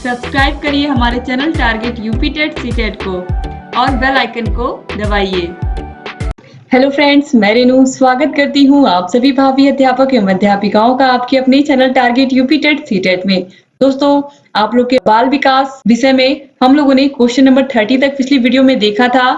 Subscribe करिए हमारे channel target UP TET CTET को और बेल आइकन को दबाइए। हेलो फ्रेंड्स, मैं रेनू स्वागत करती हूँ आप सभी भावी अध्यापक एवं अध्यापिकाओं का आपके अपने channel target UP TET CTET में। दोस्तों, आप लोग के बाल विकास विषय में हम लोगों ने क्वेश्चन नंबर 30 तक पिछली वीडियो में देखा था।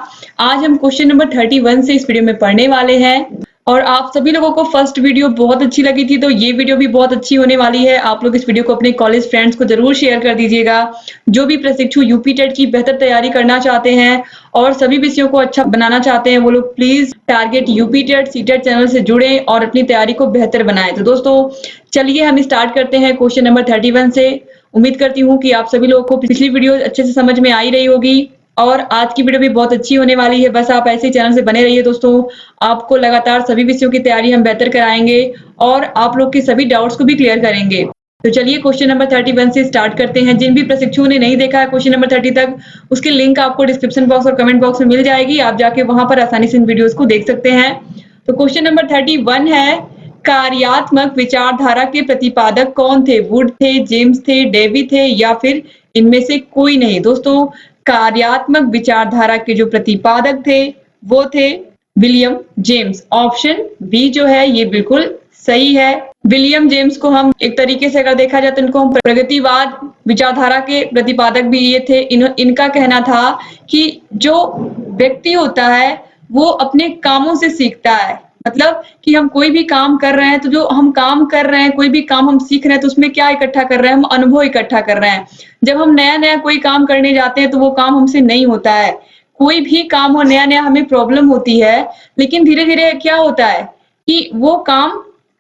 आज हम क्वेश्चन नंबर 31 से इस वीडियो में पढ़ने वाले हैं और आप सभी लोगों को फर्स्ट वीडियो बहुत अच्छी लगी थी, तो ये वीडियो भी बहुत अच्छी होने वाली है। आप लोग इस वीडियो को अपने कॉलेज फ्रेंड्स को जरूर शेयर कर दीजिएगा। जो भी प्रशिक्षु यूपी टेट की बेहतर तैयारी करना चाहते हैं और सभी विषयों को अच्छा बनाना चाहते हैं, वो लोग please target UP TET CTET channel से जुड़े और अपनी तैयारी को बेहतर बनाएं। तो दोस्तों, चलिए हम स्टार्ट करते हैं क्वेश्चन नंबर 31 से। उम्मीद करती हूँ कि आप सभी लोगों को पिछली वीडियो अच्छे से समझ में आ ही रही होगी और आज की वीडियो भी बहुत अच्छी होने वाली है। बस आप ऐसे ही चैनल से बने रहिए दोस्तों। आपको लगातार सभी विषयों की तैयारी हम बेहतर कराएंगे और आप लोग के सभी डाउट्स को भी क्लियर करेंगे। तो चलिए क्वेश्चन नंबर 31 से स्टार्ट करते हैं। जिन भी प्रशिक्षुओं ने नहीं देखा है क्वेश्चन नंबर 30 तक, उसकी लिंक आपको डिस्क्रिप्शन बॉक्स और कमेंट बॉक्स में मिल जाएगी। आप जाके वहां पर आसानी से इन वीडियोस को देख सकते हैं। तो क्वेश्चन नंबर 31 है, कार्यात्मक विचारधारा के प्रतिपादक कौन थे? वुड थे, जेम्स थे, डेवी थे या फिर इनमें से कोई नहीं? दोस्तों, कार्यात्मक विचारधारा के जो प्रतिपादक थे वो थे विलियम जेम्स। ऑप्शन बी जो है ये बिल्कुल सही है। विलियम जेम्स को हम एक तरीके से अगर देखा जाए तो इनको हम प्रगतिवाद विचारधारा के प्रतिपादक भी ये थे। इनका कहना था कि जो व्यक्ति होता है वो अपने कामों से सीखता है। मतलब कि हम कोई भी काम कर रहे हैं तो जो हम काम कर रहे हैं, कोई भी काम हम सीख रहे हैं तो उसमें क्या इकट्ठा कर रहे हैं? हम अनुभव इकट्ठा कर रहे हैं। जब हम नया नया कोई काम करने जाते हैं तो वो काम हमसे नहीं होता है। कोई भी काम हो नया नया हमें प्रॉब्लम होती है, लेकिन धीरे धीरे क्या होता है कि वो काम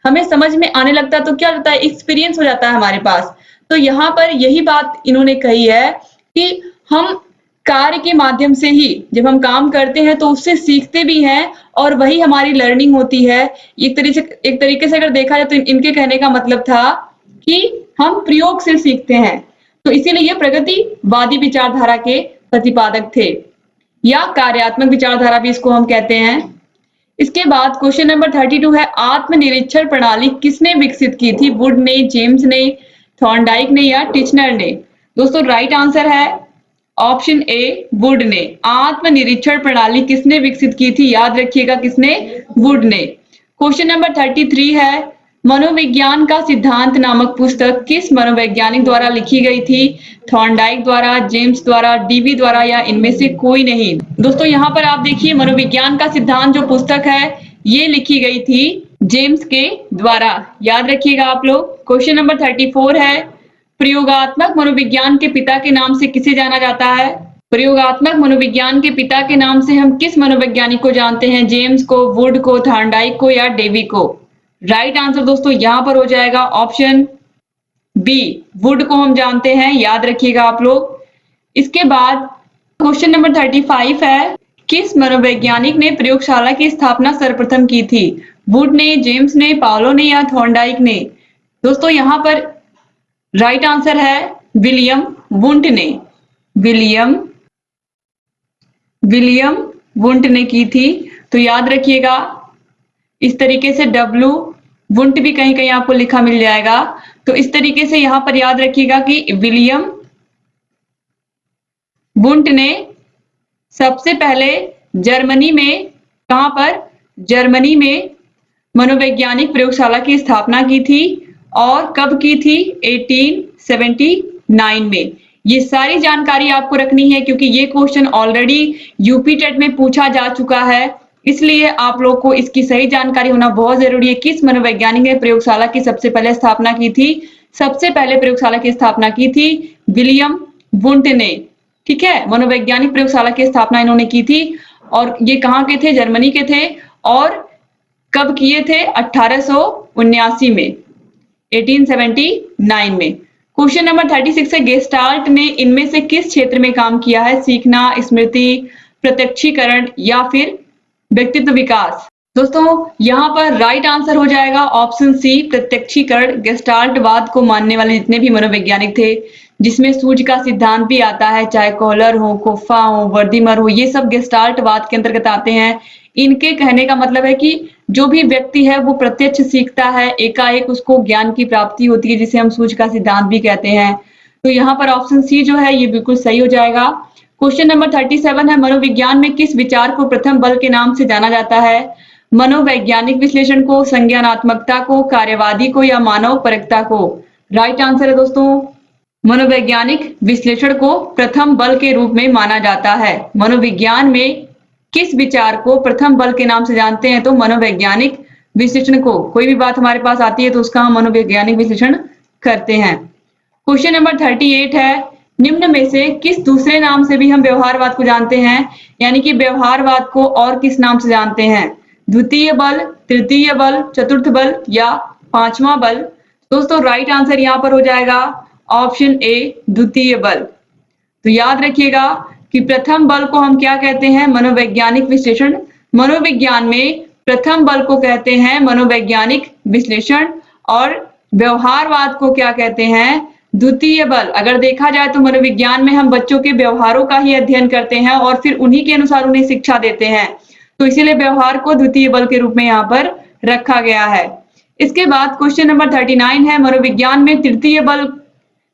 हमें समझ में आने लगता है। तो क्या होता है, एक्सपीरियंस हो जाता है हमारे पास। तो यहाँ पर यही बात इन्होंने कही है कि हम कार्य के माध्यम से ही जब हम काम करते हैं तो उससे सीखते भी हैं और वही हमारी लर्निंग होती है। एक तरीके से अगर देखा जाए तो इनके कहने का मतलब था कि हम प्रयोग से सीखते हैं। तो इसीलिए ये प्रगतिवादी विचारधारा के प्रतिपादक थे या कार्यात्मक विचारधारा भी इसको हम कहते हैं। इसके बाद क्वेश्चन नंबर 32 है, आत्मनिरीक्षण प्रणाली किसने विकसित की थी? वुड ने, जेम्स ने, थॉर्नडाइक ने या टिचनर ने? दोस्तों, राइट आंसर है ऑप्शन ए, वुड ने। आत्मनिरीक्षण प्रणाली किसने विकसित की थी? याद रखिएगा, किसने? वुड ने। क्वेश्चन नंबर 33 है, मनोविज्ञान का सिद्धांत नामक पुस्तक किस मनोवैज्ञानिक द्वारा लिखी गई थी? थॉर्नडाइक द्वारा, जेम्स द्वारा, डीवी द्वारा या इनमें से कोई नहीं? दोस्तों, यहाँ पर आप देखिए, मनोविज्ञान का सिद्धांत जो पुस्तक है ये लिखी गई थी जेम्स के द्वारा। याद रखिएगा आप लोग। क्वेश्चन नंबर 34 है, प्रयोगात्मक मनोविज्ञान के पिता के नाम से किसे जाना जाता है? प्रयोगात्मक मनोविज्ञान के पिता के नाम से हम किस मनोवैज्ञानिक को जानते हैं? जेम्स को, वुड को, थॉर्नडाइक को या डेवी को? राइट आंसर दोस्तों यहाँ पर हो जाएगा ऑप्शन बी, वुड को हम जानते हैं। याद रखिएगा आप लोग। इसके बाद क्वेश्चन नंबर 35 है, किस मनोवैज्ञानिक ने प्रयोगशाला की स्थापना सर्वप्रथम की थी? वुड ने, जेम्स ने, पाउलो ने या थॉर्नडाइक ने? दोस्तों, यहाँ पर राइट आंसर है विलियम वुंट ने। विलियम वुंट ने की थी। तो याद रखिएगा, इस तरीके से डब्ल्यू वुंट भी कहीं कहीं आपको लिखा मिल जाएगा। तो इस तरीके से यहां पर याद रखिएगा कि विलियम वुंट ने सबसे पहले जर्मनी में, कहां पर? जर्मनी में मनोवैज्ञानिक प्रयोगशाला की स्थापना की थी। और कब की थी? 1879 में। ये सारी जानकारी आपको रखनी है क्योंकि ये क्वेश्चन ऑलरेडी यूपी टेट में पूछा जा चुका है, इसलिए आप लोग को इसकी सही जानकारी होना बहुत जरूरी है। किस मनोवैज्ञानिक ने प्रयोगशाला की सबसे पहले स्थापना की थी? सबसे पहले प्रयोगशाला की स्थापना की थी विलियम वुंट ने। ठीक है, मनोवैज्ञानिक प्रयोगशाला की स्थापना इन्होंने की थी और ये कहाँ के थे? जर्मनी के थे। और कब किए थे? 1879 में, 1879 में। क्वेश्चन नंबर 36 है, गेस्टाल्ट ने इनमें से किस क्षेत्र में काम किया है? सीखना, स्मृति, प्रत्यक्षीकरण या फिर व्यक्तित्व विकास? दोस्तों, यहाँ पर राइट आंसर हो जाएगा ऑप्शन सी, प्रत्यक्षीकरण। गेस्टाल्टवाद को मानने वाले जितने भी मनोवैज्ञानिक थे, जिसमें सूझ का सिद्धांत भी आता है, चाहे कोहलर हो, कोफ्फा हो, वर्दीमर हो, ये सब गेस्टाल्टवाद के अंतर्गत आते हैं। इनके कहने का मतलब है कि जो भी व्यक्ति है वो प्रत्यक्ष सीखता है, एकाएक उसको ज्ञान की प्राप्ति होती है, जिसे हम सूझ का सिद्धांत भी कहते हैं। तो यहाँ पर ऑप्शन सी जो है ये बिल्कुल सही हो जाएगा। क्वेश्चन नंबर 37 है, मनोविज्ञान में किस विचार को प्रथम बल के नाम से जाना जाता है? मनोवैज्ञानिक विश्लेषण को, संज्ञानात्मकता को, कार्यवादी को या मानव परकता को? राइट आंसर है दोस्तों, मनोवैज्ञानिक विश्लेषण को प्रथम बल के रूप में माना जाता है। मनोविज्ञान में किस विचार को प्रथम बल के नाम से जानते हैं? तो मनोवैज्ञानिक विश्लेषण को। कोई भी बात हमारे पास आती है तो उसका हम मनोवैज्ञानिक विश्लेषण करते हैं। क्वेश्चन नंबर 38 है, निम्न में से किस दूसरे नाम से भी हम व्यवहारवाद को जानते हैं? यानी कि व्यवहारवाद को और किस नाम से जानते हैं? द्वितीय बल, तृतीय बल, चतुर्थ बल या पांचवा बल? दोस्तों राइट आंसर यहाँ पर हो जाएगा ऑप्शन ए, द्वितीय बल। तो याद रखिएगा कि प्रथम बल को हम क्या कहते हैं? मनोवैज्ञानिक विश्लेषण। मनोविज्ञान में प्रथम बल को कहते हैं मनोवैज्ञानिक विश्लेषण और व्यवहारवाद को क्या कहते हैं? द्वितीय बल। अगर देखा जाए तो मनोविज्ञान में हम बच्चों के व्यवहारों का ही अध्ययन करते हैं और फिर उन्हीं के अनुसार उन्हें शिक्षा देते हैं, तो इसीलिए व्यवहार को द्वितीय बल के रूप में यहाँ पर रखा गया है। इसके बाद क्वेश्चन नंबर 39 है, मनोविज्ञान में तृतीय बल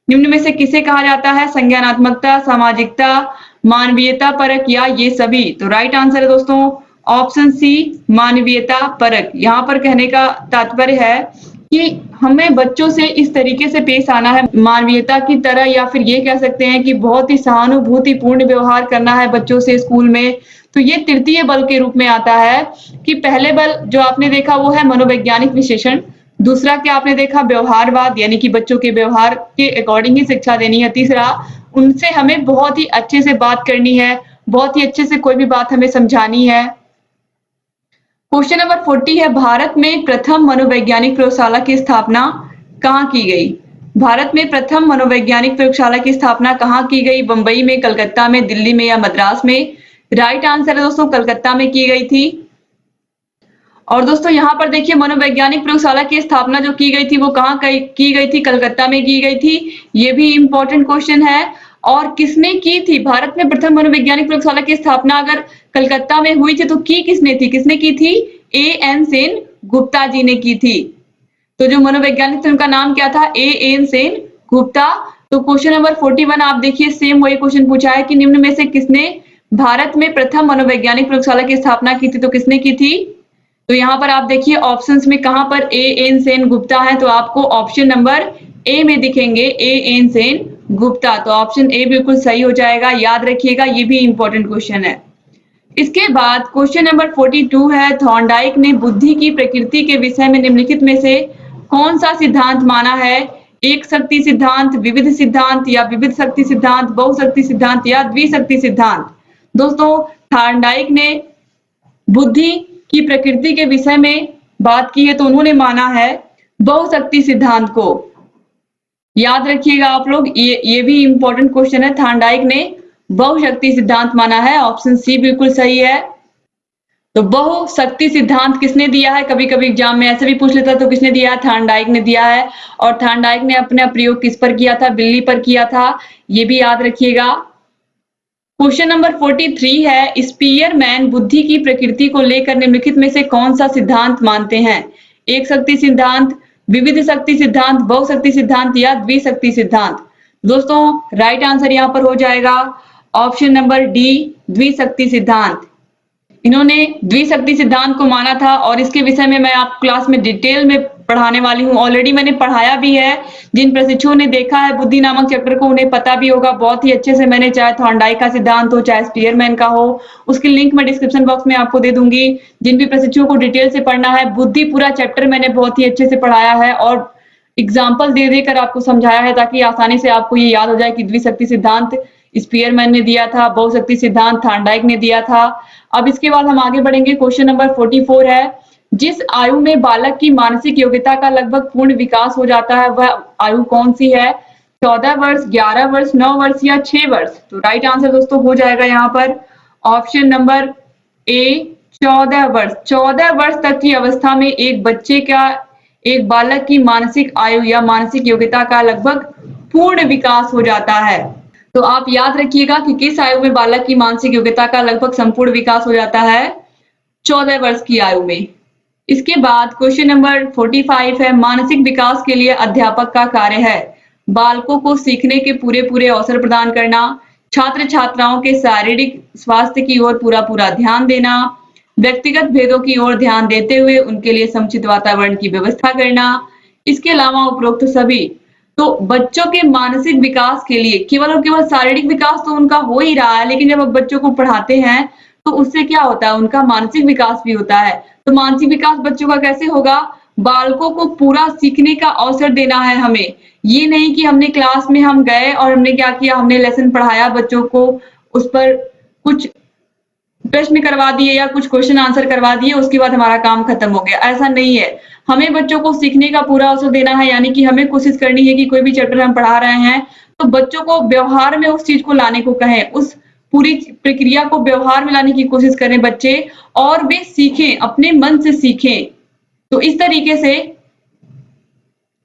निम्न में से किसे कहा जाता है? संज्ञानात्मकता, सामाजिकता, मानवीयता परक या ये सभी? तो राइट आंसर है दोस्तों ऑप्शन सी, मानवीयता परक। यहाँ पर कहने का तात्पर्य है कि हमें बच्चों से इस तरीके से पेश आना है मानवीयता की तरह, या फिर ये कह सकते हैं कि बहुत ही सहानुभूतिपूर्ण व्यवहार करना है बच्चों से स्कूल में। तो ये तृतीय बल के रूप में आता है कि पहले बल जो आपने देखा वो है मनोवैज्ञानिक विश्लेषण, दूसरा क्या आपने देखा? व्यवहारवाद, यानी कि बच्चों के व्यवहार के अकॉर्डिंग ही शिक्षा देनी है। तीसरा, उनसे हमें बहुत ही अच्छे से बात करनी है, बहुत ही अच्छे से कोई भी बात हमें समझानी है। क्वेश्चन नंबर 40 है, भारत में प्रथम मनोवैज्ञानिक प्रयोगशाला की स्थापना कहाँ की गई? भारत में प्रथम मनोवैज्ञानिक प्रयोगशाला की स्थापना कहाँ की गई? बंबई में, कलकत्ता में, दिल्ली में या मद्रास में? राइट आंसर है दोस्तों कलकत्ता में की गई थी। और दोस्तों यहाँ पर देखिए मनोवैज्ञानिक प्रयोगशाला की स्थापना जो की गई थी वो कहाँ की गई थी? कलकत्ता में की गई थी। ये भी इंपॉर्टेंट क्वेश्चन है। और किसने की थी? भारत में प्रथम मनोवैज्ञानिक प्रयोगशाला की स्थापना अगर कलकत्ता में हुई थी तो की किसने थी? किसने की थी? A.N. सेन गुप्ता जी ने की थी। तो जो मनोवैज्ञानिक थे उनका नाम क्या था? A.N. सेन गुप्ता। तो क्वेश्चन नंबर 41 आप देखिए सेम वही क्वेश्चन पूछा है कि निम्न में से किसने भारत में प्रथम मनोवैज्ञानिक प्रयोगशाला की स्थापना की थी? तो किसने की थी? तो यहाँ पर आप देखिए ऑप्शंस में कहां पर A.N. सेन गुप्ता है, तो आपको ऑप्शन नंबर ए में दिखेंगे A.N. सेन गुप्ता। तो ऑप्शन ए बिल्कुल सही हो जाएगा, याद रखिएगा, ये भी इंपॉर्टेंट क्वेश्चन है। इसके बाद क्वेश्चन नंबर 42 है, थॉर्नडाइक ने बुद्धि की प्रकृति के विषय में निम्नलिखित में से कौन सा सिद्धांत माना है? एक शक्ति सिद्धांत, विविध सिद्धांत या विविध शक्ति सिद्धांत, बहुशक्ति सिद्धांत या द्विशक्ति सिद्धांत? दोस्तों थॉर्नडाइक ने बुद्धि की प्रकृति के विषय में बात की है तो उन्होंने माना है बहुशक्ति सिद्धांत को। याद रखिएगा आप लोग, ये भी इंपॉर्टेंट क्वेश्चन है। थॉर्नडाइक ने बहुशक्ति सिद्धांत माना है, ऑप्शन सी बिल्कुल सही है। तो बहुशक्ति सिद्धांत किसने दिया है? कभी कभी एग्जाम में ऐसे भी पूछ लेता तो किसने दिया है? थॉर्नडाइक ने दिया है। और थॉर्नडाइक ने अपना प्रयोग किस पर किया था? बिल्ली पर किया था, ये भी याद रखिएगा। क्वेश्चन नंबर 43 है, स्पीयरमैन बुद्धि की प्रकृति को लेकर निम्नलिखित में से कौन सा सिद्धांत मानते हैं? एक शक्ति सिद्धांत, विविध शक्ति सिद्धांत, बहुशक्ति सिद्धांत या द्विशक्ति सिद्धांत? दोस्तों राइट आंसर यहाँ पर हो जाएगा ऑप्शन नंबर डी, द्विशक्ति सिद्धांत। इन्होंने द्विशक्ति सिद्धांत को माना था और इसके विषय में मैं आप क्लास में डिटेल में पढ़ाने वाली हूँ। ऑलरेडी मैंने पढ़ाया भी है। जिन प्रशिक्षुओं ने देखा है बुद्धि नामक चैप्टर को उन्हें पता भी होगा बहुत ही अच्छे से मैंने, चाहे थॉर्नडाइक का सिद्धांत हो चाहे स्पीयरमैन का हो, उसकी लिंक मैं डिस्क्रिप्शन बॉक्स में आपको दे दूंगी। जिन भी प्रशिक्षुओं को डिटेल से पढ़ना है, बुद्धि पूरा चैप्टर मैंने बहुत ही अच्छे से पढ़ाया है और एग्जाम्पल दे देकर आपको समझाया है ताकि आसानी से आपको ये याद हो जाए कि द्विशक्ति सिद्धांत स्पीयरमैन ने दिया था, बहुशक्ति सिद्धांत थॉर्नडाइक ने दिया था। अब इसके बाद हम आगे बढ़ेंगे। क्वेश्चन नंबर 44 है, जिस आयु में बालक की मानसिक योग्यता का लगभग पूर्ण विकास हो जाता है वह आयु कौन सी है? 14 वर्ष, 11 वर्ष, 9 वर्ष या 6 वर्ष? तो राइट आंसर दोस्तों हो जाएगा यहाँ पर ऑप्शन नंबर ए, 14 वर्ष। 14 वर्ष तक की अवस्था में एक बालक की मानसिक आयु या मानसिक योग्यता का लगभग पूर्ण विकास हो जाता है। तो आप याद रखिएगा कि किस आयु में बालक की मानसिक योग्यता का लगभग संपूर्ण विकास हो जाता है? 14 वर्ष की आयु में। इसके बाद क्वेश्चन नंबर 45 है, मानसिक विकास के लिए अध्यापक का कार्य है। बालकों को सीखने के पूरे पूरे अवसर प्रदान करना, छात्र छात्राओं के शारीरिक स्वास्थ्य की ओर पूरा पूरा ध्यान देना, व्यक्तिगत भेदों की ओर ध्यान देते हुए उनके लिए समुचित वातावरण की व्यवस्था करना। इसके अलावा उपरोक्त सभी तो बच्चों के मानसिक विकास के लिए केवल और केवल शारीरिक विकास तो उनका हो ही रहा है, लेकिन जब आप बच्चों को पढ़ाते हैं तो उससे क्या होता है, उनका मानसिक विकास भी होता है। तो मानसिक विकास बच्चों का कैसे होगा? बालकों को पूरा सीखने का अवसर देना है हमें। ये नहीं कि हमने क्लास में हम गए और हमने क्या किया, हमने लेसन पढ़ाया बच्चों को, उस पर कुछ प्रश्न करवा दिए या कुछ क्वेश्चन आंसर करवा दिए, उसके बाद हमारा काम खत्म हो गया। ऐसा नहीं है। हमें बच्चों को सीखने का पूरा अवसर देना है, यानी कि हमें कोशिश करनी है कि कोई भी चैप्टर हम पढ़ा रहे हैं तो बच्चों को व्यवहार में उस चीज को लाने को कहें, उस पूरी प्रक्रिया को व्यवहार में लाने की कोशिश करें बच्चे, और वे सीखें, अपने मन से सीखें। तो इस तरीके से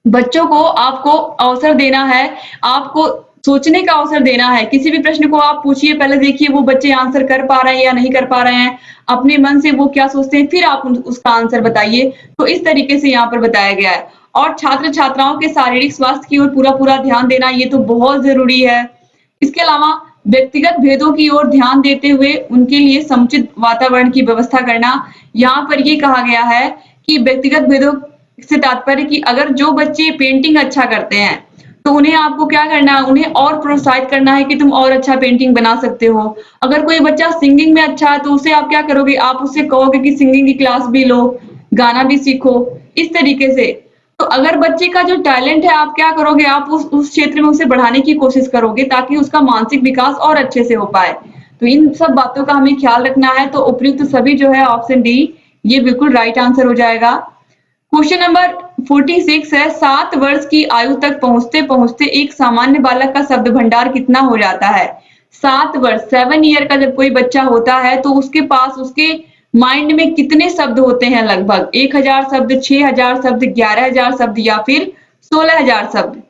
बच्चों को आपको अवसर देना है, आपको सोचने का अवसर देना है। किसी भी प्रश्न को आप पूछिए, पहले देखिए वो बच्चे आंसर कर पा रहे हैं या नहीं कर पा रहे हैं, अपने मन से वो क्या सोचते हैं, फिर आप उसका आंसर बताइए। तो इस तरीके से यहाँ पर बताया गया है। और छात्र छात्राओं के शारीरिक स्वास्थ्य की ओर पूरा पूरा ध्यान देना, ये तो बहुत जरूरी है। इसके अलावा व्यक्तिगत भेदों की ओर ध्यान देते हुए उनके लिए समुचित वातावरण की व्यवस्था करना। यहाँ पर ये कहा गया है कि व्यक्तिगत भेदों से तात्पर्य कि अगर जो बच्चे पेंटिंग अच्छा करते हैं तो उन्हें आपको क्या करना है, उन्हें और प्रोत्साहित करना है कि तुम और अच्छा पेंटिंग बना सकते हो। अगर कोई बच्चा सिंगिंग में अच्छा है तो उसे आप क्या करोगे, आप उससे कहोगे कि सिंगिंग की क्लास भी लो, गाना भी सीखो, इस तरीके से। तो अगर बच्चे का जो टैलेंट है आप क्या करोगे, आप उस क्षेत्र में उसे बढ़ाने की कोशिश करोगे ताकि उसका मानसिक विकास और अच्छे से हो पाए। तो इन सब बातों का हमें ख्याल रखना है। तो उपयुक्त सभी जो है ऑप्शन डी ये बिल्कुल राइट आंसर हो जाएगा। क्वेश्चन नंबर 46 है, 7 वर्ष की आयु तक पहुंचते पहुंचते एक सामान्य बालक का शब्द भंडार कितना हो जाता है? 7 वर्ष, 7 ईयर का जब कोई बच्चा होता है तो उसके पास उसके माइंड में कितने शब्द होते हैं? लगभग 1000 शब्द, 6000 शब्द, 11000 शब्द या फिर 16000 शब्द।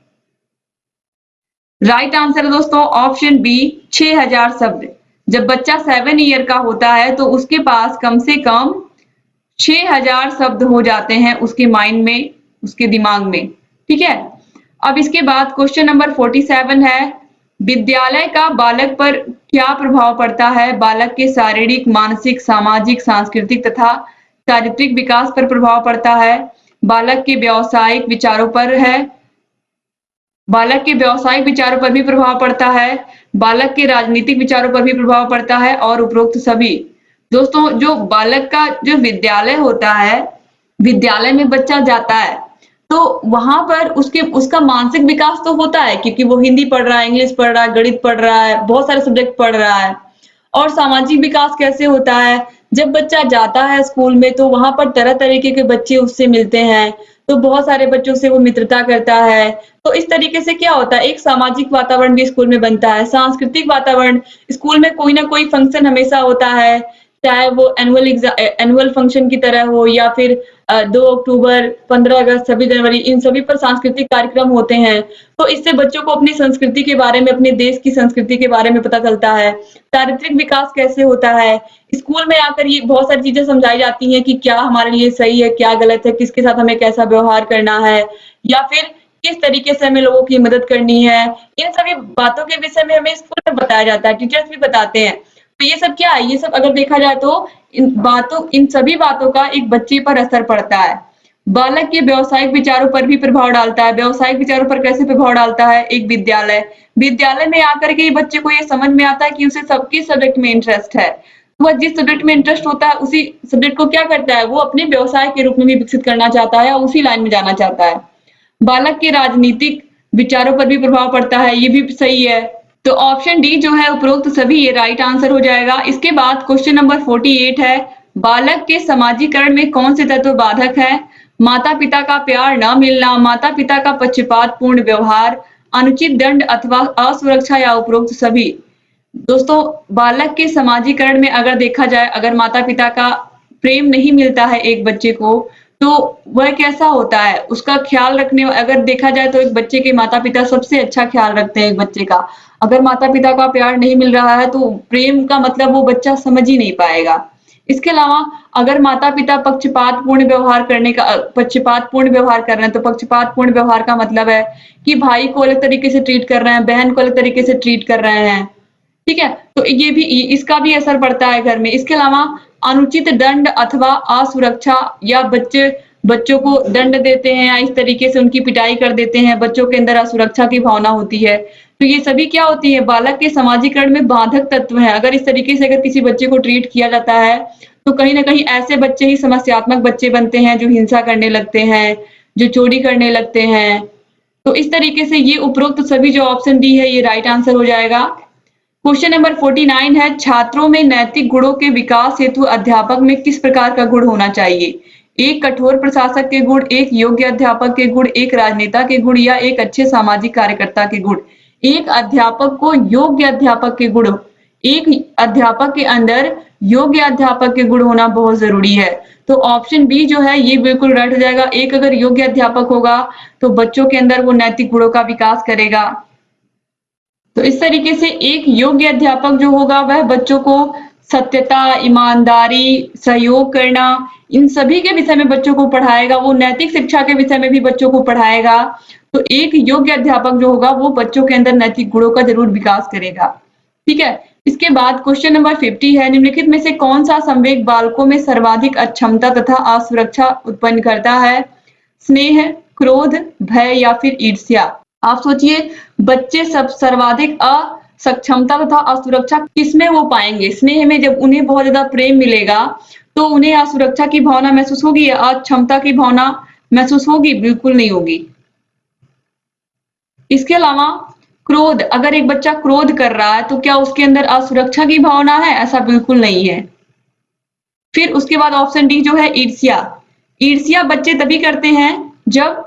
राइट आंसर है दोस्तों ऑप्शन बी 6000 शब्द। जब बच्चा 7 ईयर का होता है तो उसके पास कम से कम 6000 शब्द हो जाते हैं उसके माइंड में, उसके दिमाग में। ठीक है। अब इसके बाद क्वेश्चन नंबर 47 है, विद्यालय का बालक पर क्या प्रभाव पड़ता है? बालक के शारीरिक, मानसिक, सामाजिक, सांस्कृतिक तथा चारित्रिक विकास पर प्रभाव पड़ता है। बालक के व्यावसायिक विचारों पर है, बालक के व्यावसायिक विचारों पर भी प्रभाव पड़ता है, बालक के राजनीतिक विचारों पर भी प्रभाव पड़ता है, और उपरोक्त सभी। दोस्तों जो बालक का जो विद्यालय होता है, विद्यालय में बच्चा जाता है तो वहां पर उसका मानसिक विकास तो होता है क्योंकि वो हिंदी पढ़ रहा है, इंग्लिश पढ़ रहा है, गणित पढ़ रहा है, बहुत सारे सब्जेक्ट पढ़ रहा है। और सामाजिक विकास कैसे होता है? जब बच्चा जाता है स्कूल में तो वहां पर तरह तरीके के बच्चे उससे मिलते हैं, तो बहुत सारे बच्चों से वो मित्रता करता है। तो इस तरीके से क्या होता है, एक सामाजिक वातावरण भी स्कूल में बनता है। सांस्कृतिक वातावरण, स्कूल में कोई ना कोई फंक्शन हमेशा होता है, चाहे वो एनुअल फंक्शन की तरह हो या फिर 2 अक्टूबर, 15 अगस्त, 26 जनवरी, इन सभी पर सांस्कृतिक कार्यक्रम होते हैं। तो इससे बच्चों को अपनी संस्कृति के बारे में, अपने देश की संस्कृति के बारे में पता चलता है। चारित्रिक विकास कैसे होता है? स्कूल में आकर ये बहुत सारी चीजें समझाई जाती हैं कि क्या हमारे लिए सही है, क्या गलत है, किसके साथ हमें कैसा व्यवहार करना है, या फिर किस तरीके से हमें लोगों की मदद करनी है। इन सभी बातों के विषय में हमें स्कूल में बताया जाता है, टीचर्स भी बताते हैं। तो ये सब क्या है, ये सब अगर देखा जाए तो इन सभी बातों का एक बच्चे पर असर पड़ता है। बालक के व्यावसायिक विचारों पर भी प्रभाव डालता है। व्यावसायिक विचारों पर कैसे प्रभाव डालता है? एक विद्यालय में आकर के बच्चे को ये समझ में आता है कि उसे सबके सब्जेक्ट में इंटरेस्ट है। वह जिस सब्जेक्ट में इंटरेस्ट होता है उसी सब्जेक्ट को क्या करता है, वो अपने व्यवसाय के रूप में भी विकसित करना चाहता है और उसी लाइन में जाना चाहता है। बालक के राजनीतिक विचारों पर भी प्रभाव पड़ता है, ये भी सही है। तो ऑप्शन डी जो है उपरोक्त सभी ये राइट आंसर हो जाएगा। इसके बाद क्वेश्चन नंबर 48 है, बालक के समाजीकरण में कौन से तत्व बाधक है? माता पिता का प्यार न मिलना, माता पिता का पक्षपातपूर्ण व्यवहार, अनुचित दंड अथवा असुरक्षा, या उपरोक्त सभी। दोस्तों बालक के समाजीकरण में अगर देखा जाए, अगर माता पिता का प्रेम नहीं मिलता है एक बच्चे को तो वह कैसा होता है, उसका ख्याल रखने, अगर देखा जाए तो एक बच्चे के माता पिता सबसे अच्छा ख्याल रखते हैं एक बच्चे का। अगर माता पिता का प्यार नहीं मिल रहा है तो प्रेम का मतलब वो बच्चा समझ ही नहीं पाएगा। इसके अलावा अगर माता-पिता पक्षपातपूर्ण व्यवहार कर रहे हैं, तो पक्षपातपूर्ण व्यवहार का मतलब है कि भाई को अलग तरीके से ट्रीट कर रहे हैं, बहन को अलग तरीके से ट्रीट कर रहे हैं। ठीक है? तो ये भी इसका भी असर पड़ता है घर में। इसके अलावा अनुचित दंड अथवा असुरक्षा या बच्चों को दंड देते हैं या इस तरीके से उनकी पिटाई कर देते हैं, बच्चों के अंदर असुरक्षा की भावना होती है। तो ये सभी क्या होती है? बालक के समाजीकरण में बाधक तत्व हैं। अगर इस तरीके से अगर किसी बच्चे को ट्रीट किया जाता है, तो कहीं न कहीं ऐसे बच्चे ही समस्यात्मक बच्चे बनते हैं, जो हिंसा करने लगते हैं, जो चोरी करने लगते हैं। तो इस तरीके से ये उपरोक्त सभी जो ऑप्शन डी है, ये राइट आंसर हो जाएगा। क्वेश्चन नंबर 49 है, छात्रों में नैतिक गुणों के विकास हेतु अध्यापक में किस प्रकार का गुण होना चाहिए? एक कठोर प्रशासक के गुण, एक योग्य अध्यापक के गुण, एक राजनेता के गुण या एक अच्छे सामाजिक कार्यकर्ता के गुण। एक अध्यापक को योग्य अध्यापक के गुण, एक अध्यापक के अंदर योग्य अध्यापक के गुण होना बहुत जरूरी है। तो ऑप्शन बी जो है ये बिल्कुल राइट हो जाएगा। एक अगर योग्य अध्यापक होगा तो बच्चों के अंदर वो नैतिक गुणों का विकास करेगा। तो इस तरीके से एक योग्य अध्यापक जो होगा वह बच्चों को सत्यता, ईमानदारी, सहयोग करना, इन सभी के विषय में बच्चों को पढ़ाएगा। वो नैतिक शिक्षा के विषय में भी बच्चों को पढ़ाएगा। तो एक योग्य अध्यापक जो होगा वो बच्चों के अंदर नैतिक गुणों का जरूर विकास करेगा। ठीक है? इसके बाद क्वेश्चन नंबर 50 है, निम्नलिखित में से कौन सा संवेग बालकों में सर्वाधिक अक्षमता तथा असुरक्षा उत्पन्न करता है? स्नेह, क्रोध, भय या फिर ईर्ष्या? आप सोचिए, बच्चे सब सर्वाधिक असक्षमता तथा असुरक्षा किसमें वो पाएंगे? स्नेह में। जब उन्हें बहुत ज्यादा प्रेम मिलेगा तो उन्हें असुरक्षा की भावना महसूस होगी या अक्षमता की भावना महसूस होगी? बिल्कुल नहीं होगी। इसके अलावा क्रोध, अगर एक बच्चा क्रोध कर रहा है तो क्या उसके अंदर असुरक्षा की भावना है? ऐसा बिल्कुल नहीं है। फिर उसके बाद ऑप्शन डी जो है ईर्ष्या। ईर्ष्या बच्चे तभी करते हैं जब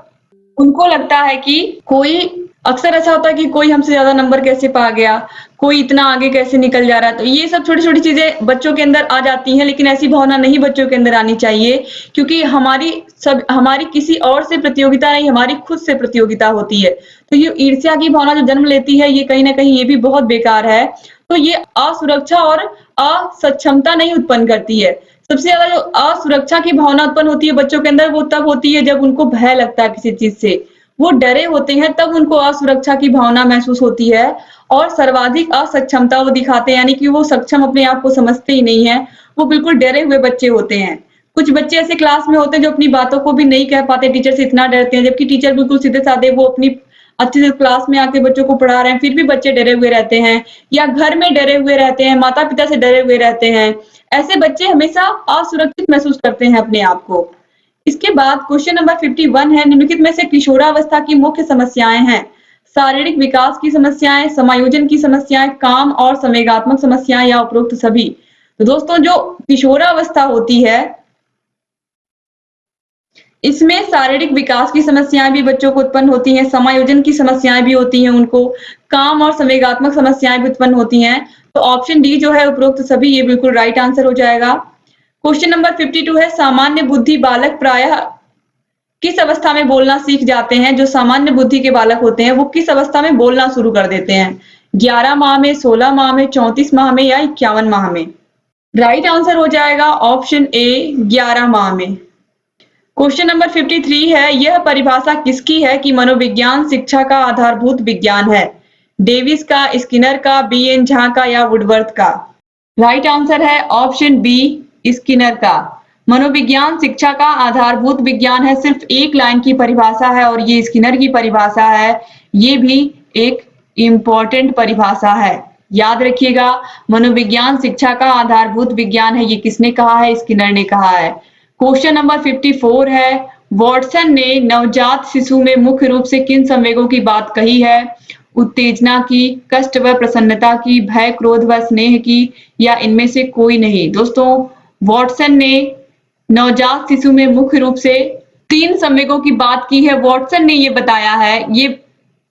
उनको लगता है कि कोई, अक्सर ऐसा होता है कि कोई हमसे ज्यादा नंबर कैसे पा गया, कोई इतना आगे कैसे निकल जा रहा है। तो ये सब छोटी छोटी चीजें बच्चों के अंदर आ जाती हैं, लेकिन ऐसी भावना नहीं बच्चों के अंदर आनी चाहिए, क्योंकि हमारी किसी और से प्रतियोगिता नहीं, हमारी खुद से प्रतियोगिता होती है। तो ये ईर्ष्या की भावना जो जन्म लेती है, ये कहीं ना कहीं ये भी बहुत बेकार है। तो ये असुरक्षा और असक्षमता नहीं उत्पन्न करती है। सबसे ज्यादा जो असुरक्षा की भावना उत्पन्न होती है बच्चों के अंदर, वो तब होती है जब उनको भय लगता है किसी चीज से, वो डरे होते हैं, तब उनको असुरक्षा की भावना महसूस होती है। और सर्वाधिक असक्षमता वो दिखाते हैं, यानी कि वो सक्षम अपने आप को समझते ही नहीं है, वो बिल्कुल डरे हुए बच्चे होते हैं। कुछ बच्चे ऐसे क्लास में होते हैं जो अपनी बातों को भी नहीं कह पाते, टीचर से इतना डरते हैं, जबकि टीचर बिल्कुल सीधे साधे वो अपनी अच्छे से क्लास में आके बच्चों को पढ़ा रहे हैं, फिर भी बच्चे डरे हुए रहते हैं, या घर में डरे हुए रहते हैं, माता पिता से डरे हुए रहते हैं। ऐसे बच्चे हमेशा असुरक्षित महसूस करते हैं अपने आप को। इसके बाद क्वेश्चन नंबर 51 है, निम्नलिखित में से किशोरावस्था की मुख्य समस्याएं हैं? शारीरिक विकास की समस्याएं, समायोजन की समस्याएं, काम और संवेगात्मक समस्याएं या उपरोक्त सभी? तो दोस्तों, जो किशोरावस्था होती है इसमें शारीरिक विकास की समस्याएं भी बच्चों को उत्पन्न होती हैं, समायोजन की समस्याएं भी होती हैं उनको, काम और संवेगात्मक समस्याएं भी उत्पन्न होती हैं। तो ऑप्शन डी जो है उपरोक्त सभी, ये बिल्कुल राइट आंसर हो जाएगा। क्वेश्चन नंबर 52 है, सामान्य बुद्धि बालक प्रायः किस अवस्था में बोलना सीख जाते हैं? जो सामान्य बुद्धि के बालक होते हैं वो किस अवस्था में बोलना शुरू कर देते हैं? 11 माह में, 16 माह में, 34 माह में या 51 माह में? राइट आंसर हो जाएगा ऑप्शन ए, 11 माह में। क्वेश्चन नंबर 53 है, यह परिभाषा किसकी है कि मनोविज्ञान शिक्षा का आधारभूत विज्ञान है? डेविस का, स्किनर का, बी.एन. झा का या वुडवर्थ का? राइट आंसर है ऑप्शन बी, स्किनर का। मनोविज्ञान शिक्षा का आधारभूत विज्ञान है, सिर्फ एक लाइन की परिभाषा है और ये स्किनर की परिभाषा है। ये भी एक इम्पोर्टेंट परिभाषा है, याद रखिएगा। मनोविज्ञान शिक्षा का आधारभूत विज्ञान है, ये किसने कहा है? स्किनर ने कहा है। क्वेश्चन नंबर 54 है, वॉटसन ने नवजात शिशु में मुख्य रूप से किन संवेगों की बात कही है? उत्तेजना की, कष्ट व प्रसन्नता की, भय, क्रोध व स्नेह की या इनमें से कोई नहीं? दोस्तों, वॉटसन ने नवजात शिशु में मुख्य रूप से 3 संवेगों की बात की है। वॉटसन ने ये बताया है, ये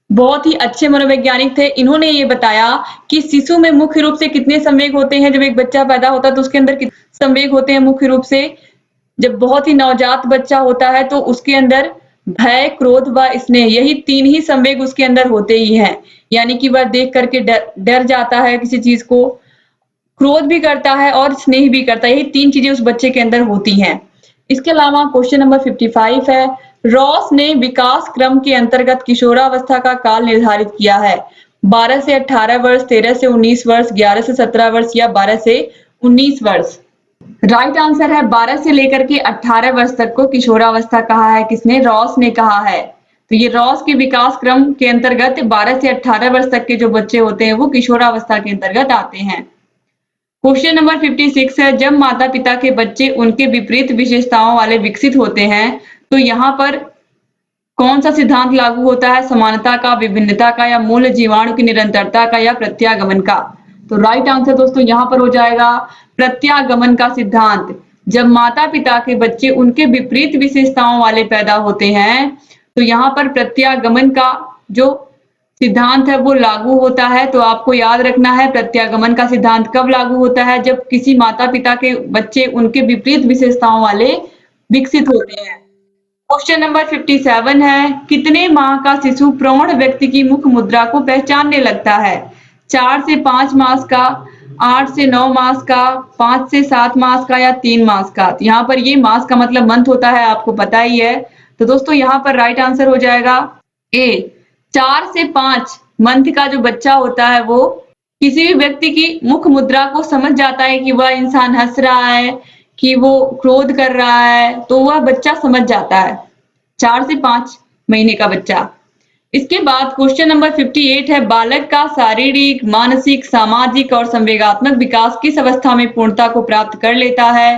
बहुत ही अच्छे मनोवैज्ञानिक थे, इन्होंने ये बताया कि शिशु में मुख्य रूप से कितने संवेग होते हैं। जब एक बच्चा पैदा होता है तो उसके अंदर कितने संवेग होते हैं? मुख्य रूप से जब बहुत ही नवजात बच्चा होता है तो उसके अंदर भय, क्रोध व स्नेह, यही 3 ही संवेग उसके अंदर होते ही हैं। यानी कि वह देख करके डर जाता है किसी चीज को, क्रोध भी करता है और स्नेह भी करता है। यही 3 चीजें उस बच्चे के अंदर होती हैं। इसके अलावा क्वेश्चन नंबर 55 है, रॉस ने विकास क्रम के अंतर्गत किशोरावस्था का काल निर्धारित किया है। 12 से 18 वर्ष, 13 से 19 वर्ष, 11 से 17 वर्ष या 12 से 19 वर्ष। राइट आंसर है 12 से लेकर के 18 वर्ष तक को किशोरावस्था कहा है। किसने? रॉस ने कहा है। तो ये रॉस के विकास क्रम के अंतर्गत 12 से 18 वर्ष तक के जो बच्चे होते हैं वो किशोरावस्था के अंतर्गत आते हैं। क्वेश्चन नंबर 56 है, जब माता पिता के बच्चे उनके विपरीत विशेषताओं वाले विकसित होते हैं तो यहाँ पर कौन सा सिद्धांत लागू होता है? समानता का, विभिन्नता का या मूल जीवाणु की निरंतरता का या प्रत्यागमन का? तो राइट आंसर दोस्तों यहाँ पर हो जाएगा प्रत्यागमन का सिद्धांत। जब माता पिता के बच्चे उनके विपरीत विशेषताओं वाले पैदा होते हैं तो यहाँ पर प्रत्यागमन का जो सिद्धांत है वो लागू होता है। तो आपको याद रखना है प्रत्यागमन का सिद्धांत कब लागू होता है? जब किसी माता पिता के बच्चे उनके विपरीत विशेषताओं वाले विकसित होते हैं। क्वेश्चन नंबर 57 है, कितने माह का शिशु प्रौढ़ व्यक्ति की मुख मुद्रा को पहचानने लगता है? 4 से 5 मास का, 8 से 9 मास का, 5 से 7 मास का या 3 मास का? तो यहाँ पर ये मास का मतलब मंथ होता है, आपको पता ही है। तो दोस्तों यहाँ पर राइट आंसर हो जाएगा ए। 4 से 5 मंथ का जो बच्चा होता है वो किसी भी व्यक्ति की मुख मुद्रा को समझ जाता है कि वह इंसान हंस रहा है, कि वो क्रोध कर रहा है, तो वह बच्चा समझ जाता है। 4 से 5 महीने का बच्चा। इसके बाद क्वेश्चन नंबर 58 है, बालक का शारीरिक, मानसिक, सामाजिक और संवेगात्मक विकास किस अवस्था में पूर्णता को प्राप्त कर लेता है?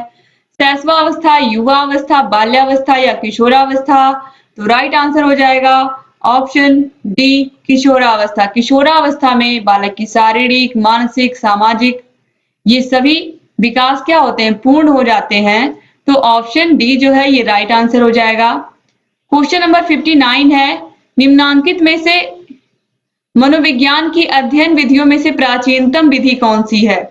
शैशवावस्था, युवावस्था, बाल्यावस्था या किशोरावस्था? तो राइट आंसर हो जाएगा ऑप्शन डी, किशोरावस्था। किशोरावस्था में बालक की शारीरिक, मानसिक, सामाजिक ये सभी विकास क्या होते हैं? पूर्ण हो जाते हैं। तो ऑप्शन डी जो है ये राइट आंसर हो जाएगा। क्वेश्चन नंबर 59 है, निम्नांकित में से मनोविज्ञान की अध्ययन विधियों में से प्राचीनतम विधि कौन सी है?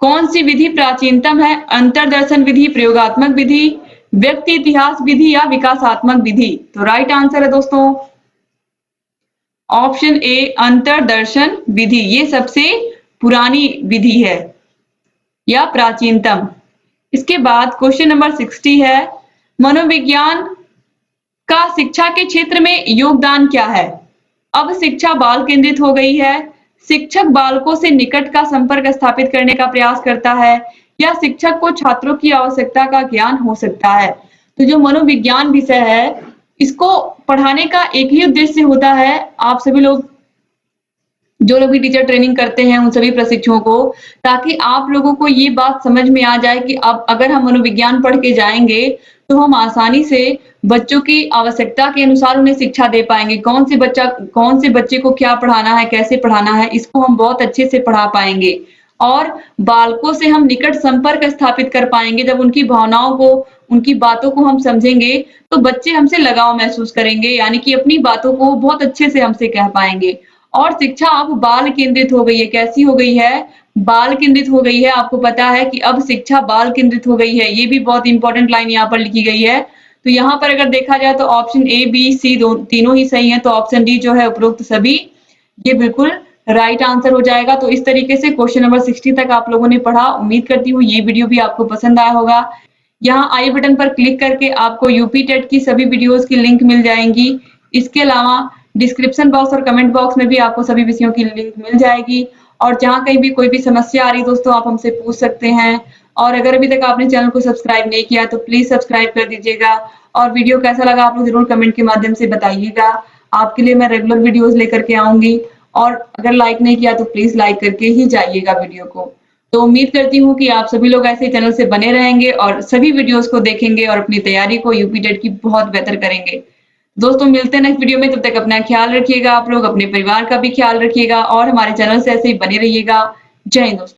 कौन सी विधि प्राचीनतम है? अंतर्दर्शन विधि, प्रयोगात्मक विधि, व्यक्ति इतिहास विधि या विकासात्मक विधि? तो राइट आंसर है दोस्तों ऑप्शन ए, अंतर्दर्शन विधि। ये सबसे पुरानी विधि है या प्राचीनतम। इसके बाद क्वेश्चन नंबर 60 है, मनोविज्ञान का शिक्षा के क्षेत्र में योगदान क्या है? अब शिक्षा बाल केंद्रित हो गई है, शिक्षक बालकों से निकट का संपर्क स्थापित करने का प्रयास करता है या शिक्षक को छात्रों की आवश्यकता का ज्ञान हो सकता है। तो जो मनोविज्ञान विषय है इसको पढ़ाने का एक ही उद्देश्य होता है, आप सभी लोग जो लोग भी टीचर ट्रेनिंग करते हैं उन सभी प्रशिक्षुओं को, ताकि आप लोगों को ये बात समझ में आ जाए कि अब अगर हम मनोविज्ञान पढ़ के जाएंगे तो हम आसानी से बच्चों की आवश्यकता के अनुसार उन्हें शिक्षा दे पाएंगे। कौन से बच्चे को क्या पढ़ाना है, कैसे पढ़ाना है, इसको हम बहुत अच्छे से पढ़ा पाएंगे और बालकों से हम निकट संपर्क स्थापित कर पाएंगे। जब उनकी भावनाओं को, उनकी बातों को हम समझेंगे तो बच्चे हमसे लगाव महसूस करेंगे, यानी कि अपनी बातों को बहुत अच्छे से हमसे कह पाएंगे। और शिक्षा अब बाल केंद्रित हो गई है। कैसी हो गई है? बाल केंद्रित हो गई है। आपको पता है कि अब शिक्षा बाल केंद्रित हो गई है। ये भी बहुत इंपॉर्टेंट लाइन यहाँ पर लिखी गई है। तो यहाँ पर अगर देखा जाए तो ऑप्शन ए, बी, सी तीनों ही सही है। तो ऑप्शन डी जो है उपरोक्त सभी ये बिल्कुल राइट आंसर हो जाएगा। तो इस तरीके से क्वेश्चन नंबर 60 तक आप लोगों ने पढ़ा। उम्मीद करती हूँ ये वीडियो भी आपको पसंद आया होगा। यहाँ आई बटन पर क्लिक करके आपको यूपी टेट की सभी वीडियोस की लिंक मिल जाएंगी। इसके अलावा डिस्क्रिप्शन बॉक्स और कमेंट बॉक्स में भी आपको सभी विषयों की लिंक मिल जाएगी। और जहाँ कहीं भी कोई भी समस्या आ रही दोस्तों आप हमसे पूछ सकते हैं। और अगर अभी तक आपने चैनल को सब्सक्राइब नहीं किया तो प्लीज सब्सक्राइब कर दीजिएगा। और वीडियो कैसा लगा आप लोग जरूर कमेंट के माध्यम से बताइएगा। आपके लिए मैं रेगुलर वीडियोस लेकर के आऊंगी। और अगर लाइक नहीं किया तो प्लीज लाइक करके ही जाइएगा वीडियो को। तो उम्मीद करती हूँ कि आप सभी लोग ऐसे चैनल से बने रहेंगे और सभी वीडियोस को देखेंगे और अपनी तैयारी को यूपी टेट की बहुत बेहतर करेंगे। दोस्तों मिलते हैं नेक्स्ट वीडियो में। तब तक अपना ख्याल रखिएगा, आप लोग अपने परिवार का भी ख्याल रखिएगा और हमारे चैनल से ऐसे ही बने रहिएगा। जय हिंद दोस्तों।